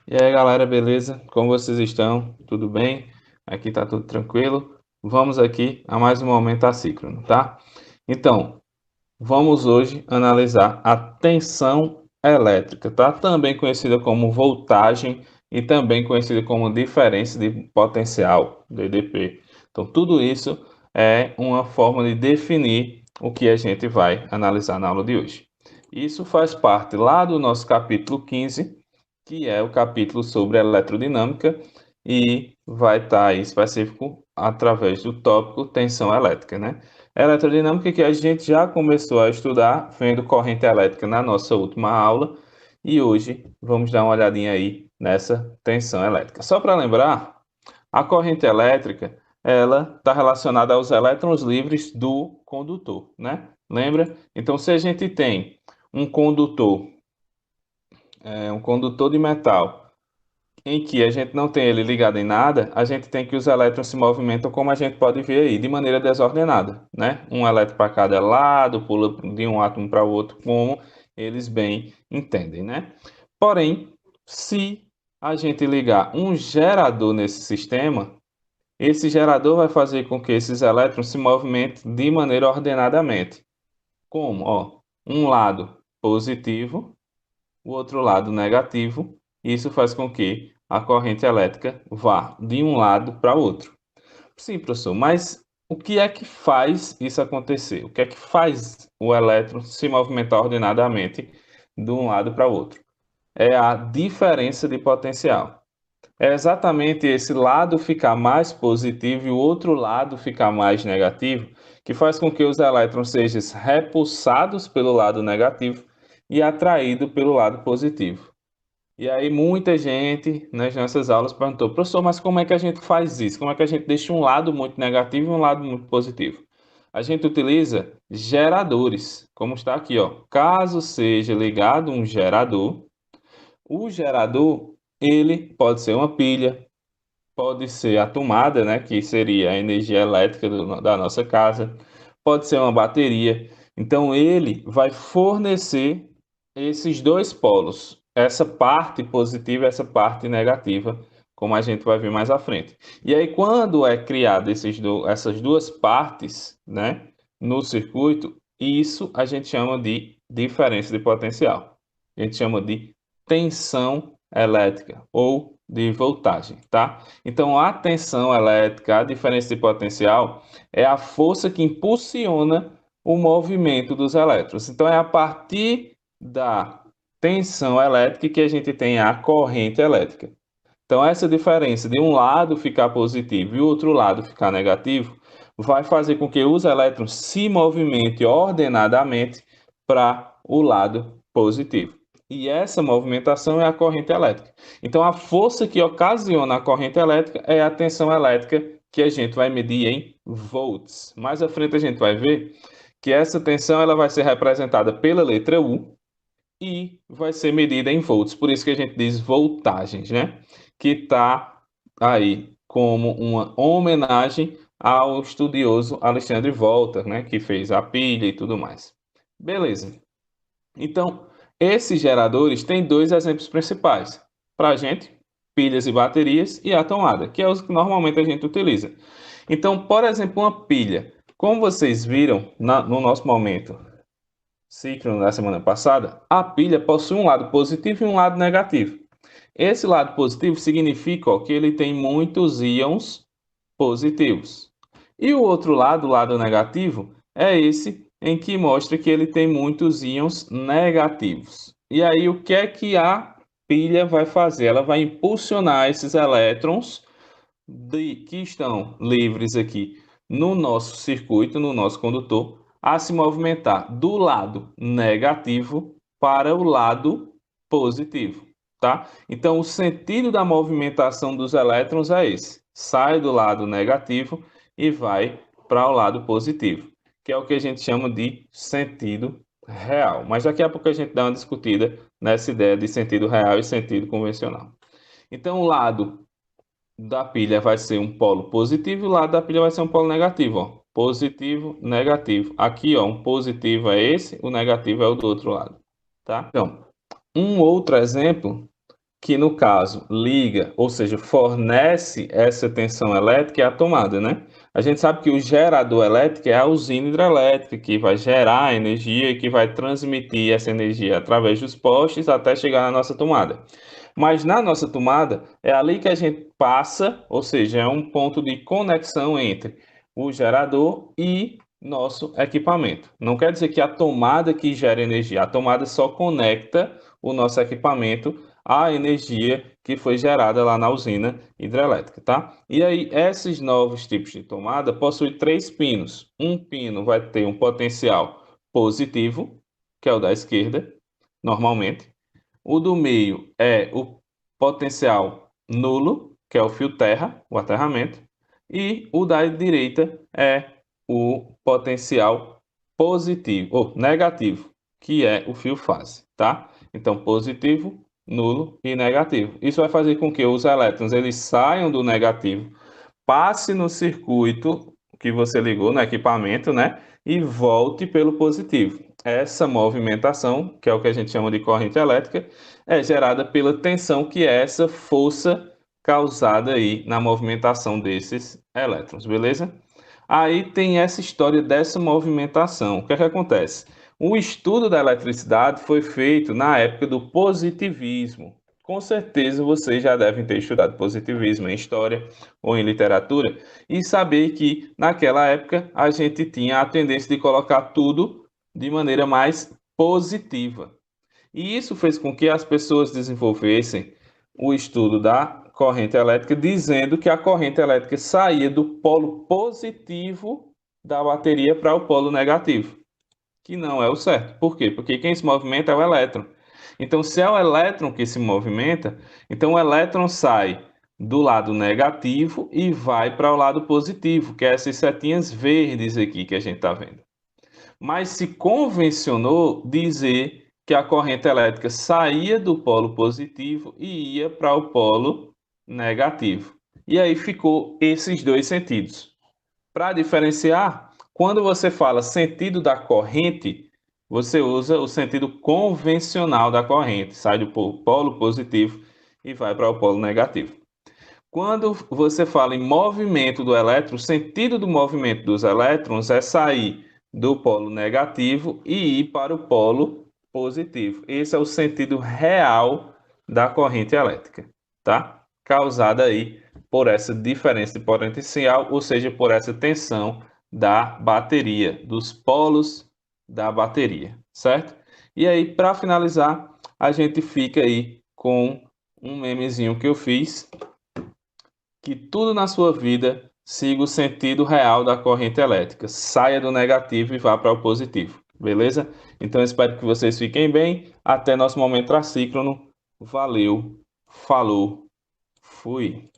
E aí, galera, beleza? Como vocês estão? Tudo bem? Aqui tá tudo tranquilo. Vamos aqui a mais um momento assíncrono, tá? Então, vamos hoje analisar a tensão elétrica, tá? Também conhecida como voltagem e também conhecida como diferença de potencial, DDP. Então, tudo isso é uma forma de definir o que a gente vai analisar na aula de hoje. Isso faz parte lá do nosso capítulo 15, que é o capítulo sobre eletrodinâmica, e vai estar aí específico através do tópico tensão elétrica, né? Eletrodinâmica que a gente já começou a estudar, vendo corrente elétrica na nossa última aula, e hoje vamos dar uma olhadinha aí nessa tensão elétrica. Só para lembrar, a corrente elétrica, ela está relacionada aos elétrons livres do condutor, né? Lembra? Então, se a gente tem um condutor, um condutor de metal, em que a gente não tem ele ligado em nada, a gente tem que os elétrons se movimentam, como a gente pode ver aí, de maneira desordenada, né? Um elétron para cada lado, pula de um átomo para o outro, como eles bem entendem, né? Porém, se a gente ligar um gerador nesse sistema, esse gerador vai fazer com que esses elétrons se movimentem de maneira ordenadamente. Como? Ó, um lado positivo, o outro lado negativo. Isso faz com que a corrente elétrica vá de um lado para o outro. Sim, professor, mas o que é que faz isso acontecer? O que é que faz o elétron se movimentar ordenadamente de um lado para o outro? É a diferença de potencial. É exatamente esse lado ficar mais positivo e o outro lado ficar mais negativo que faz com que os elétrons sejam repulsados pelo lado negativo e atraídos pelo lado positivo. E aí muita gente nas nossas aulas perguntou, professor, mas como é que a gente faz isso? Como é que a gente deixa um lado muito negativo e um lado muito positivo? A gente utiliza geradores, como está aqui, ó. Caso seja ligado um gerador, o gerador, ele pode ser uma pilha, pode ser a tomada, né, que seria a energia elétrica da nossa casa, pode ser uma bateria. Então, ele vai fornecer esses dois polos, essa parte positiva e essa parte negativa, como a gente vai ver mais à frente. E aí, quando é criado essas duas partes, né, no circuito, isso a gente chama de diferença de potencial. A gente chama de tensão elétrica ou de voltagem, tá? Então, a tensão elétrica, a diferença de potencial, é a força que impulsiona o movimento dos elétrons. Então, é a partir da tensão elétrica que a gente tem a corrente elétrica. Então, essa diferença de um lado ficar positivo e o outro lado ficar negativo vai fazer com que os elétrons se movimentem ordenadamente para o lado positivo. E essa movimentação é a corrente elétrica. Então, a força que ocasiona a corrente elétrica é a tensão elétrica que a gente vai medir em volts. Mais à frente a gente vai ver que essa tensão ela vai ser representada pela letra U e vai ser medida em volts. Por isso que a gente diz voltagens, né? Que está aí como uma homenagem ao estudioso Alexandre Volta, né? Que fez a pilha e tudo mais. Beleza. Então, esses geradores têm dois exemplos principais para a gente, pilhas e baterias, e a tomada, que é os que normalmente a gente utiliza. Então, por exemplo, uma pilha. Como vocês viram no nosso momento ciclo da semana passada, a pilha possui um lado positivo e um lado negativo. Esse lado positivo significa ó, que ele tem muitos íons positivos. E o outro lado, o lado negativo, é esse em que mostra que ele tem muitos íons negativos. E aí, o que é que a pilha vai fazer? Ela vai impulsionar esses elétrons que estão livres aqui no nosso circuito, no nosso condutor, a se movimentar do lado negativo para o lado positivo, tá? Então, o sentido da movimentação dos elétrons é esse: sai do lado negativo e vai para o lado positivo, que é o que a gente chama de sentido real. Mas daqui a pouco a gente dá uma discutida nessa ideia de sentido real e sentido convencional. Então, o lado da pilha vai ser um polo positivo e o lado da pilha vai ser um polo negativo, ó. Positivo, negativo. Aqui, ó, um positivo é esse, o negativo é o do outro lado, tá? Então, um outro exemplo que no caso liga, ou seja, fornece essa tensão elétrica é a tomada, né? A gente sabe que o gerador elétrico é a usina hidrelétrica que vai gerar energia e que vai transmitir essa energia através dos postes até chegar na nossa tomada. Mas na nossa tomada é ali que a gente passa, ou seja, é um ponto de conexão entre o gerador e nosso equipamento. Não quer dizer que a tomada que gera energia, a tomada só conecta o nosso equipamento à energia que foi gerada lá na usina hidrelétrica, tá? E aí, esses novos tipos de tomada possuem 3 pinos. Um pino vai ter um potencial positivo, que é o da esquerda, normalmente. O do meio é o potencial nulo, que é o fio terra, o aterramento. E o da direita é o potencial positivo, ou negativo, que é o fio fase, tá? Então, positivo, nulo e negativo. Isso vai fazer com que os elétrons eles saiam do negativo, passe no circuito que você ligou no equipamento, né? E volte pelo positivo. Essa movimentação, que é o que a gente chama de corrente elétrica, é gerada pela tensão, que é essa força causada aí na movimentação desses elétrons, beleza? Aí tem essa história dessa movimentação. O que é que acontece? O estudo da eletricidade foi feito na época do positivismo. Com certeza vocês já devem ter estudado positivismo em história ou em literatura e saber que naquela época a gente tinha a tendência de colocar tudo de maneira mais positiva. E isso fez com que as pessoas desenvolvessem o estudo da corrente elétrica, dizendo que a corrente elétrica saía do polo positivo da bateria para o polo negativo, que não é o certo. Por quê? Porque quem se movimenta é o elétron. Então, se é o elétron que se movimenta, então o elétron sai do lado negativo e vai para o lado positivo, que é essas setinhas verdes aqui que a gente está vendo. Mas se convencionou dizer que a corrente elétrica saía do polo positivo e ia para o polo negativo. E aí ficou esses dois sentidos. Para diferenciar, quando você fala sentido da corrente, você usa o sentido convencional da corrente, sai do polo positivo e vai para o polo negativo. Quando você fala em movimento do elétron, o sentido do movimento dos elétrons é sair do polo negativo e ir para o polo positivo. Esse é o sentido real da corrente elétrica, tá? Causada aí por essa diferença de potencial, ou seja, por essa tensão da bateria, dos polos da bateria, certo? E aí, para finalizar, a gente fica aí com um memezinho que eu fiz, que tudo na sua vida siga o sentido real da corrente elétrica. Saia do negativo e vá para o positivo. Beleza? Então, espero que vocês fiquem bem. Até nosso momento assíncrono. Valeu, falou, fui.